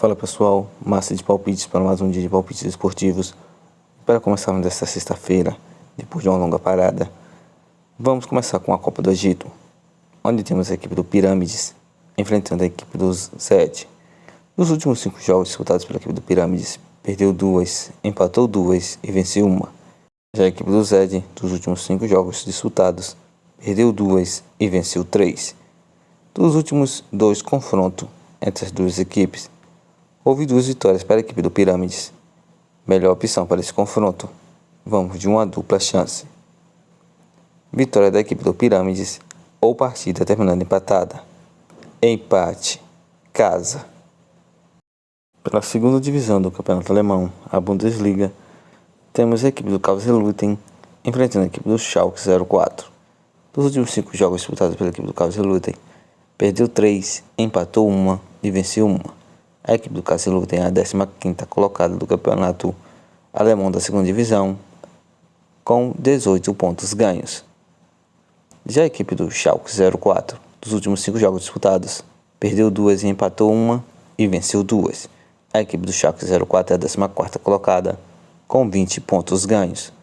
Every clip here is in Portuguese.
Fala pessoal, massa de palpites para mais um dia de palpites esportivos. Para começarmos esta sexta-feira, depois de uma longa parada, vamos começar com a Copa do Egito, onde temos a equipe do Pirâmides enfrentando a equipe dos Zed. Nos últimos 5 jogos disputados pela equipe do Pirâmides, perdeu 2, empatou 2 e venceu 1. Já a equipe do Zed, dos últimos 5 jogos disputados, perdeu 2 e venceu 3. Dos últimos 2 confrontos entre as duas equipes, houve 2 vitórias para a equipe do Pirâmides. Melhor opção para esse confronto. Vamos de uma dupla chance. Vitória da equipe do Pirâmides ou partida terminando empatada. Empate. Casa. Pela segunda divisão do campeonato alemão, a Bundesliga, temos a equipe do Kaiserslautern enfrentando a equipe do Schalke 04. Dos últimos 5 jogos disputados pela equipe do Kaiserslautern, perdeu 3, empatou 1 e venceu 1. A equipe do Kaiserslautern é a 15ª colocada do campeonato alemão da segunda divisão, com 18 pontos ganhos. Já a equipe do Schalke 04, dos últimos 5 jogos disputados, perdeu 2 e empatou 1 e venceu 2. A equipe do Schalke 04 é a 14ª colocada, com 20 pontos ganhos.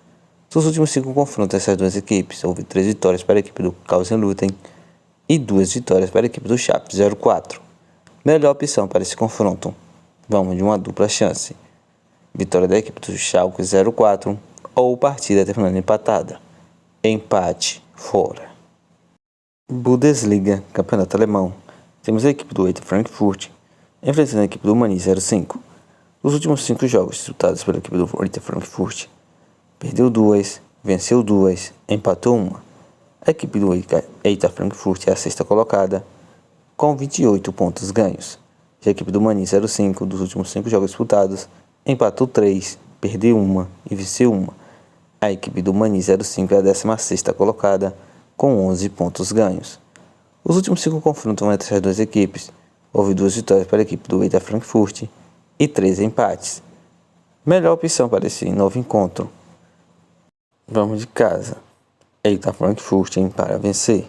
Dos últimos 5 confrontos dessas duas equipes, houve 3 vitórias para a equipe do Kaiserslautern e 2 vitórias para a equipe do Schalke 04. Melhor opção para esse confronto. Vamos de uma dupla chance. Vitória da equipe do Schalke 04 ou partida terminando empatada. Empate fora. Bundesliga, campeonato alemão. Temos a equipe do Eintracht Frankfurt enfrentando a equipe do Mainz 05. Nos últimos 5 jogos disputados pela equipe do Eintracht Frankfurt, perdeu 2, venceu 2, empatou 1. A equipe do Eintracht Frankfurt é a 6ª colocada, com 28 pontos ganhos. Já a equipe do Mainz 05, dos últimos 5 jogos disputados, empatou 3, perdeu 1 e venceu 1. A equipe do Mainz 05 é a 16ª colocada, com 11 pontos ganhos. Os últimos 5 confrontos entre as duas equipes, houve 2 vitórias para a equipe do Eintracht Frankfurt e 3 empates. Melhor opção para esse novo encontro. Vamos de casa. Eintracht Frankfurt para vencer.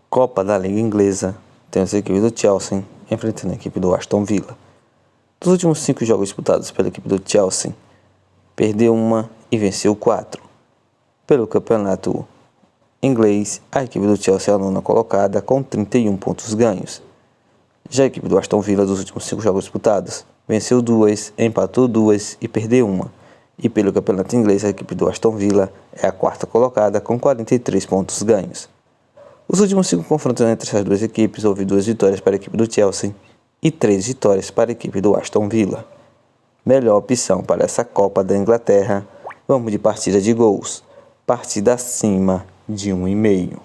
Copa da Liga Inglesa, temos a equipe do Chelsea enfrentando a equipe do Aston Villa. Dos últimos 5 jogos disputados pela equipe do Chelsea, perdeu 1 e venceu 4. Pelo campeonato inglês, a equipe do Chelsea é a 9ª colocada com 31 pontos ganhos. Já a equipe do Aston Villa, dos últimos 5 jogos disputados, venceu 2, empatou 2 e perdeu 1. E pelo campeonato inglês, a equipe do Aston Villa é a 4ª colocada com 43 pontos ganhos. Os últimos 5 confrontos entre essas duas equipes, houve 2 vitórias para a equipe do Chelsea e 3 vitórias para a equipe do Aston Villa. Melhor opção para essa Copa da Inglaterra, vamos de partida de gols. Partida acima de 1,5.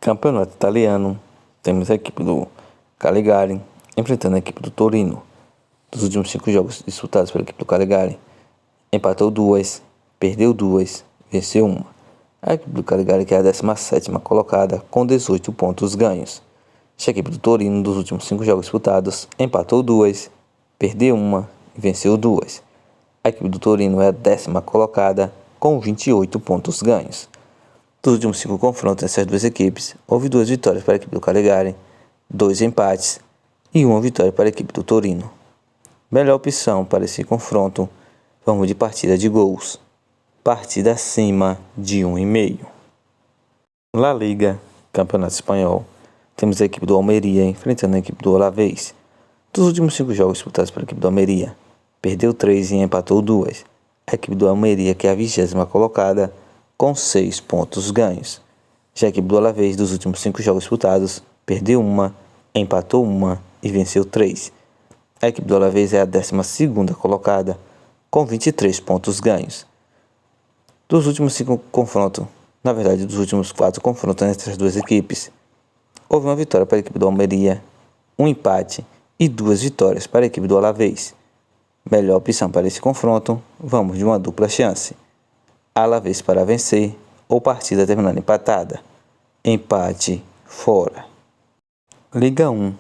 Campeonato italiano, temos a equipe do Cagliari enfrentando a equipe do Torino. Dos últimos 5 jogos disputados pela equipe do Cagliari, empatou 2, perdeu 2, venceu 1. A equipe do Cagliari que é a 17ª colocada com 18 pontos ganhos. Já a equipe do Torino, dos últimos 5 jogos disputados, empatou 2, perdeu 1 e venceu 2. A equipe do Torino é a 10ª colocada com 28 pontos ganhos. Dos últimos 5 confrontos entre essas duas equipes, houve 2 vitórias para a equipe do Cagliari, 2 empates e 1 vitória para a equipe do Torino. Melhor opção para esse confronto, vamos de partida de gols. Partida acima de 1,5. La Liga, campeonato espanhol, temos a equipe do Almeria enfrentando a equipe do Alavés. Dos últimos 5 jogos disputados pela equipe do Almeria, perdeu 3 e empatou 2. A equipe do Almeria que é a 20ª colocada, com 6 pontos ganhos. Já a equipe do Alavés, dos últimos 5 jogos disputados, perdeu 1, empatou 1 e venceu 3. A equipe do Alavés é a 12ª colocada, com 23 pontos ganhos. Dos últimos 5 confrontos, na verdade dos últimos 4 confrontos entre as duas equipes, houve uma vitória para a equipe do Almeria, um empate e 2 vitórias para a equipe do Alavés. Melhor opção para esse confronto, vamos de uma dupla chance. Alavés para vencer ou partida terminando empatada. Empate fora. Liga 1.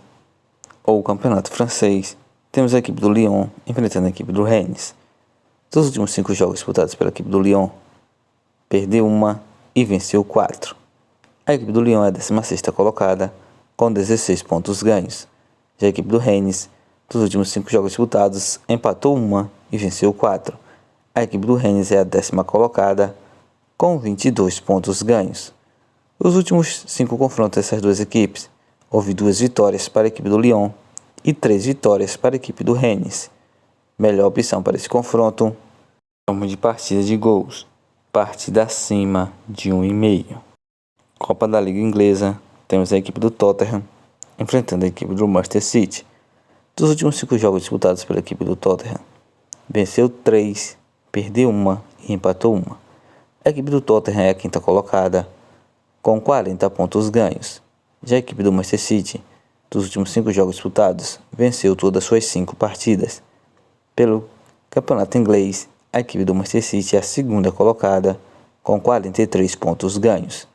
ou Campeonato Francês, temos a equipe do Lyon enfrentando a equipe do Rennes. Dos últimos 5 jogos disputados pela equipe do Lyon, perdeu 1 e venceu 4. A equipe do Lyon é a 16ª colocada, com 16 pontos ganhos. Já a equipe do Rennes, dos últimos 5 jogos disputados, empatou 1 e venceu 4. A equipe do Rennes é a 10ª colocada, com 22 pontos ganhos. Nos últimos 5 confrontos dessas duas equipes, houve 2 vitórias para a equipe do Lyon e 3 vitórias para a equipe do Rennes. Melhor opção para esse confronto, vamos de partida de gols, partida acima de 1,5. Copa da Liga Inglesa, temos a equipe do Tottenham enfrentando a equipe do Manchester City. Dos últimos 5 jogos disputados pela equipe do Tottenham, venceu 3, perdeu 1 e empatou 1. A equipe do Tottenham é a 5ª colocada, com 40 pontos ganhos. Já a equipe do Manchester City, dos últimos 5 jogos disputados, venceu todas as suas 5 partidas. Pelo campeonato inglês, a equipe do Manchester City é a 2ª colocada, com 43 pontos ganhos.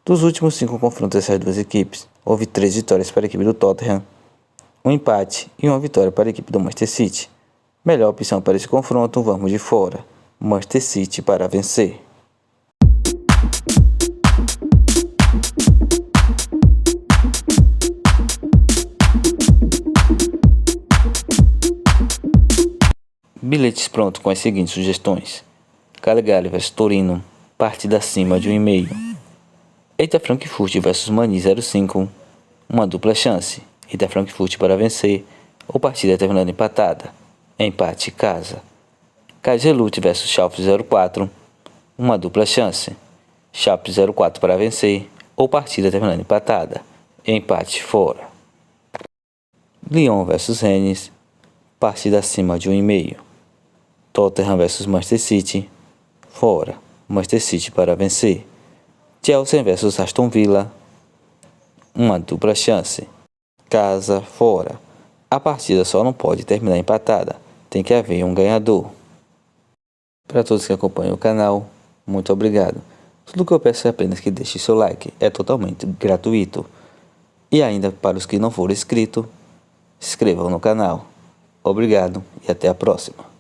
Dos últimos 5 confrontos dessas duas equipes, houve 3 vitórias para a equipe do Tottenham, 1 empate e 1 vitória para a equipe do Manchester City. Melhor opção para esse confronto, vamos de fora, Manchester City para vencer. Bilhetes prontos com as seguintes sugestões: Cagliari vs Torino, partida acima de 1,5. Eita Frankfurt vs Mani 05, uma dupla chance. Eita Frankfurt para vencer, ou partida terminando empatada, empate casa. Kajelut vs Schalke 04, uma dupla chance. Schalke 04 para vencer, ou partida terminando empatada, empate fora. Lyon vs Rennes, partida acima de 1,5. Tottenham vs Manchester City, fora, Manchester City para vencer. Chelsea vs Aston Villa, uma dupla chance. Casa, fora. A partida só não pode terminar empatada, tem que haver um ganhador. Para todos que acompanham o canal, muito obrigado. Tudo que eu peço é apenas que deixe seu like, é totalmente gratuito. E ainda para os que não forem inscritos, se inscrevam no canal. Obrigado e até a próxima.